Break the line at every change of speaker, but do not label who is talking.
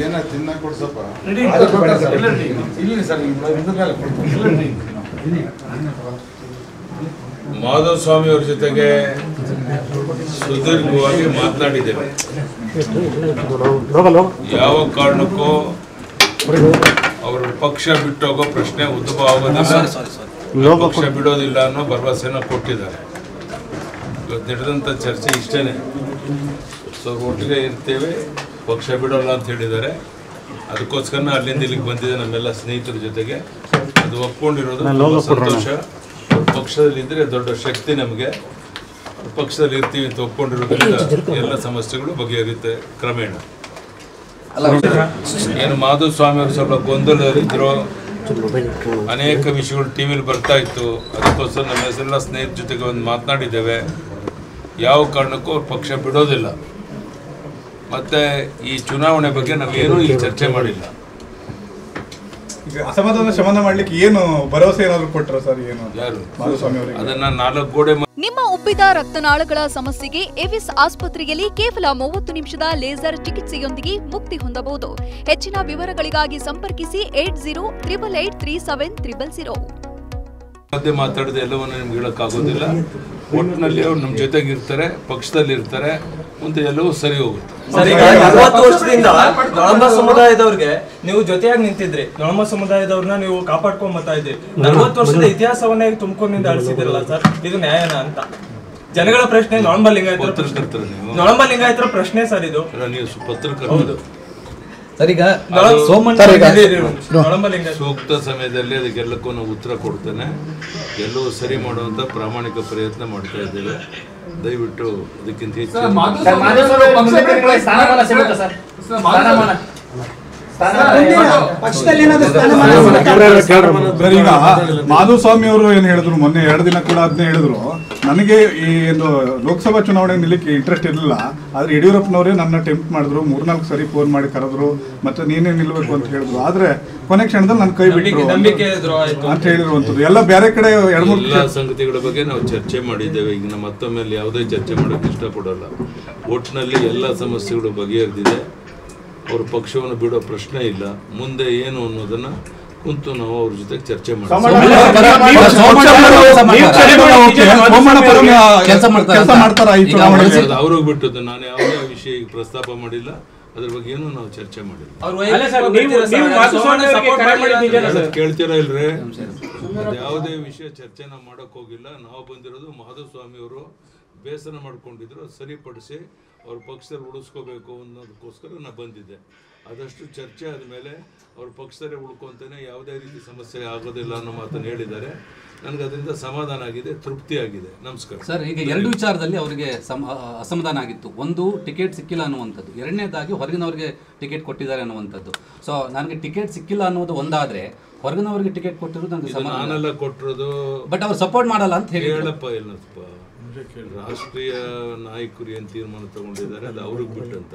ಏನ ತಿನ್ನ ಕೊಡ್ಸಪ್ಪ ಮಾಧವ ಸ್ವಾಮಿ ಅವರ ಜೊತೆಗೆ ಸುದೀರ್ಘವಾಗಿ ಮಾತನಾಡಿದ್ದೇವೆ. ಯಾವ ಕಾರಣಕ್ಕೂ ಅವರು ಪಕ್ಷ ಬಿಟ್ಟೋಗೋ ಪ್ರಶ್ನೆ ಉದ್ಭವ ಆಗೋದಿಲ್ಲ, ಪಕ್ಷ ಬಿಡೋದಿಲ್ಲ ಅನ್ನೋ ಭರವಸೆನ ಕೊಟ್ಟಿದ್ದಾರೆ. ಇವತ್ತು ನಡೆದಂಥ ಚರ್ಚೆ ಇಷ್ಟೇನೆ. ಸೊ ಒಟ್ಟಿಗೆ ಇರ್ತೇವೆ, ಪಕ್ಷ ಬಿಡೋಲ್ಲ ಅಂತ ಹೇಳಿದ್ದಾರೆ. ಅದಕ್ಕೋಸ್ಕರ ಅಲ್ಲಿಂದ ಇಲ್ಲಿಗೆ ಬಂದಿದೆ ನಮ್ಮೆಲ್ಲ ಸ್ನೇಹಿತರ ಜೊತೆಗೆ. ಅದು ಒಪ್ಕೊಂಡಿರೋದು ಸಂತೋಷ. ಪಕ್ಷದಲ್ಲಿದ್ದರೆ ದೊಡ್ಡ ಶಕ್ತಿ ನಮಗೆ. ಪಕ್ಷದಲ್ಲಿ ಇರ್ತೀವಿ ಅಂತ ಒಪ್ಕೊಂಡಿರೋದ್ರಿಂದ ಎಲ್ಲ ಸಮಸ್ಯೆಗಳು ಬಗೆಹರಿಯುತ್ತೆ ಕ್ರಮೇಣ. ಏನು ಮಾಧವ ಸ್ವಾಮಿ ಅವರು ಸ್ವಲ್ಪ ಗೊಂದಲದಲ್ಲಿದ್ದರು, ಅನೇಕ ವಿಷಯಗಳು ಟಿ ವಿಲಿ ಬರ್ತಾ ಇತ್ತು. ಅದಕ್ಕೋಸ್ಕರ ನಮ್ಮ ಹೆಸರೆಲ್ಲ ಸ್ನೇಹಿತರ ಜೊತೆಗೆ ಒಂದು ಮಾತನಾಡಿದ್ದೇವೆ. ಯಾವ ಕಾರಣಕ್ಕೂ ಅವ್ರು ಪಕ್ಷ ಬಿಡೋದಿಲ್ಲ. ಮತ್ತು ಈ ಚುನಾವಣೆ ಬಗ್ಗೆ ನಾವೇನೂ ಇಲ್ಲಿ ಚರ್ಚೆ ಮಾಡಿಲ್ಲ.
ಈಗ ಅಸಮಾಧಾನ ಶಮನ ಮಾಡಲಿಕ್ಕೆ ಏನು ಭರವಸೆ ಏನಾದರೂ ಕೊಟ್ಟರು ಸರ್? ಏನು
ಯಾರು
ಮಾಧುಸ್ವಾಮಿ ಅವರಿಗೆ?
ಅದನ್ನು 4 ಗೋಡೆ
ನಿಮ್ಮ ಉಬ್ಬಿದ ರಕ್ತನಾಳಗಳ ಸಮಸ್ಯೆಗೆ ಎವಿಸ್ ಆಸ್ಪತ್ರೆಯಲ್ಲಿ ಕೇವಲ 30 ನಿಮಿಷದ ಲೇಸರ್ ಚಿಕಿತ್ಸೆಯೊಂದಿಗೆ ಮುಕ್ತಿ ಹೊಂದಬಹುದು. ಹೆಚ್ಚಿನ ವಿವರಗಳಿಗಾಗಿ ಸಂಪರ್ಕಿಸಿ 8088837000.
ಮಧ್ಯೆ ಮಾತಾಡಿದ ಎಲ್ಲವನ್ನು ನಿಮ್ಗೆ ಹೇಳೋಕ್ಕಾಗೋದಿಲ್ಲ. ಒಟ್ಟಿನಲ್ಲಿ ಅವ್ರು ನಮ್ಮ ಜೊತೆಗಿರ್ತಾರೆ, ಪಕ್ಷದಲ್ಲಿ ಇರ್ತಾರೆ, ಮುಂದೆ ಎಲ್ಲವೂ ಸರಿ ಹೋಗುತ್ತೆ.
40 ವರ್ಷದಿಂದ ನೊಳಂಬ ಸಮುದಾಯದವ್ರಿಗೆ ನೀವು ಜೊತೆಯಾಗಿ ನಿಂತಿದ್ರಿ, ನೊಳಂಬ ಸಮುದಾಯದವ್ರನ್ನ ನೀವು ಕಾಪಾಡ್ಕೊಂಡ್ ಬರ್ತಾ ಇದ್ರಿ. 40 ವರ್ಷದ ಇತಿಹಾಸವನ್ನೇ ತುಮಕೂರಿನಿಂದ ಅಳಿಸಿದಿರಲ್ಲ ಸರ್, ಇದು ನ್ಯಾಯನ ಅಂತ ಜನಗಳ ಪ್ರಶ್ನೆ. ನೊಳಂಬ ಲಿಂಗಾಯತರ ಪ್ರಶ್ನೆ ಸರ್ ಇದು.
ನೀವು ಪತ್ರಕರ್ತರು ಸೂಕ್ತ ಸಮಯದಲ್ಲಿ ಅದಕ್ಕೆಲ್ಲಕ್ಕೂ ನಾವು ಉತ್ತರ ಕೊಡ್ತೇನೆ. ಎಲ್ಲವೂ ಸರಿ ಮಾಡುವಂತ ಪ್ರಾಮಾಣಿಕ ಪ್ರಯತ್ನ ಮಾಡ್ತಾ ಇದ್ದೇವೆ. ದಯವಿಟ್ಟು ಅದಕ್ಕಿಂತ ಹೆಚ್ಚು
ಈಗ ಮಾಧುಸ್ವಾಮಿ ಅವರು ಏನ್ ಹೇಳಿದ್ರು ಮೊನ್ನೆ 2 ದಿನ ಕೂಡ ಅದನ್ನೇ ಹೇಳಿದ್ರು, ನನಗೆ ಈ ಒಂದು ಲೋಕಸಭಾ ಚುನಾವಣೆ ನಿಲ್ಲಕ್ಕೆ ಇಂಟ್ರೆಸ್ಟ್ ಇರಲಿಲ್ಲ, ಆದ್ರೆ ಯಡಿಯೂರಪ್ಪನವರೇ ನನ್ನ ಟೆಂಪ್ಟ್ ಮಾಡಿದ್ರು, 3-4 ಸರಿ ಫೋನ್ ಮಾಡಿ ಕರೆದ್ರು, ಮತ್ತೆ ನೀನೇ ನಿಲ್ಬೇಕು ಅಂತ ಹೇಳಿದ್ರು. ಆದ್ರೆ ಕೊನೆ ಕ್ಷಣದಲ್ಲಿ ನನ್ನ ಕೈ ಬಿಟ್ಟರು ಅಂತ ಹೇಳಿರುವಂತದ್ದು ಎಲ್ಲ ಬೇರೆ ಕಡೆ 2-3
ಸಂಗತಿಗಳ ಬಗ್ಗೆ ನಾವು ಚರ್ಚೆ ಮಾಡಿದ್ದೇವೆ. ಈಗ ನಮ್ಮ ಮತ್ತೊಮ್ಮೆ ಯಾವುದೇ ಚರ್ಚೆ ಮಾಡೋಕೆ ಇಷ್ಟಪಡೋಲ್ಲ. ಒಟ್ಟಿನಲ್ಲಿ ಎಲ್ಲ ಸಮಸ್ಯೆಗಳು ಬಗೆಹರಿದಿದೆ. ಅವ್ರ ಪಕ್ಷವನ್ನು ಬಿಡೋ ಪ್ರಶ್ನೆ ಇಲ್ಲ. ಮುಂದೆ ಏನು ಅನ್ನೋದನ್ನ ಕುಂತು ನಾವು ಅವ್ರ ಜೊತೆ ಚರ್ಚೆ ಮಾಡ್ತೀವಿ. ಅವ್ರಿಗೆ ಬಿಟ್ಟದ್ದು, ನಾನು ಯಾವುದೇ ವಿಷಯ ಈಗ ಪ್ರಸ್ತಾಪ ಮಾಡಿಲ್ಲ. ಅದ್ರ ಬಗ್ಗೆ ಏನು ನಾವು ಚರ್ಚೆ ಮಾಡಿಲ್ಲ. ಕೇಳ್ತೀರಾ ಇಲ್ರಿ? ಯಾವುದೇ ವಿಷಯ ಚರ್ಚೆ ನಾವು ಮಾಡಕ್ ಹೋಗಿಲ್ಲ. ನಾವು ಬಂದಿರೋದು ಮಾಧವ ಸ್ವಾಮಿ ಅವರು ಬೇಸರ ಮಾಡ್ಕೊಂಡಿದ್ರು, ಸರಿಪಡಿಸಿ ಅವ್ರ ಪಕ್ಷದಲ್ಲಿ ಉಳಿಸ್ಕೋಬೇಕು ಅನ್ನೋದಕ್ಕೋಸ್ಕರ ನಾನು ಬಂದಿದ್ದೆ. ಆದಷ್ಟು ಚರ್ಚೆ ಆದಮೇಲೆ ಅವ್ರ ಪಕ್ಷದಲ್ಲೇ ಉಳ್ಕೊಂತಾನೆ, ಯಾವುದೇ ರೀತಿ ಸಮಸ್ಯೆ ಆಗೋದಿಲ್ಲ ಅನ್ನೋ ಮಾತನ್ನು ಹೇಳಿದ್ದಾರೆ. ನನಗೆ ಅದರಿಂದ ಸಮಾಧಾನ ಆಗಿದೆ, ತೃಪ್ತಿ ಆಗಿದೆ. ನಮಸ್ಕಾರ
ಸರ್. ಈಗ 2 ವಿಚಾರದಲ್ಲಿ ಅವರಿಗೆ ಅಸಮಾಧಾನ ಆಗಿತ್ತು. ಒಂದು, ಟಿಕೆಟ್ ಸಿಕ್ಕಿಲ್ಲ ಅನ್ನುವಂಥದ್ದು. 2ನೇದಾಗಿ ಹೊರಗಿನವರಿಗೆ ಟಿಕೆಟ್ ಕೊಟ್ಟಿದ್ದಾರೆ ಅನ್ನುವಂಥದ್ದು. ಸೊ ನನಗೆ ಟಿಕೆಟ್ ಸಿಕ್ಕಿಲ್ಲ ಅನ್ನೋದು ಒಂದಾದ್ರೆ, ಹೊರಗಿನವರಿಗೆ ಟಿಕೆಟ್ ಕೊಟ್ಟಿರೋದು ನನಗೆ ಸಮಾಧಾನ.
ನಾನೆಲ್ಲ ಕೊಟ್ಟಿರೋದು,
ಬಟ್ ಅವ್ರು ಸಪೋರ್ಟ್ ಮಾಡಲ್ಲ ಅಂತ
ಹೇಳಪ್ಪ. ಏನಪ್ಪ, ರಾಷ್ಟ್ರೀಯ ನಾಯಕರು ಏನು ತೀರ್ಮಾನ ತಗೊಂಡಿದ್ದಾರೆ ಅದು ಅವ್ರಿಗೆ ಬಿಟ್ಟಂತ.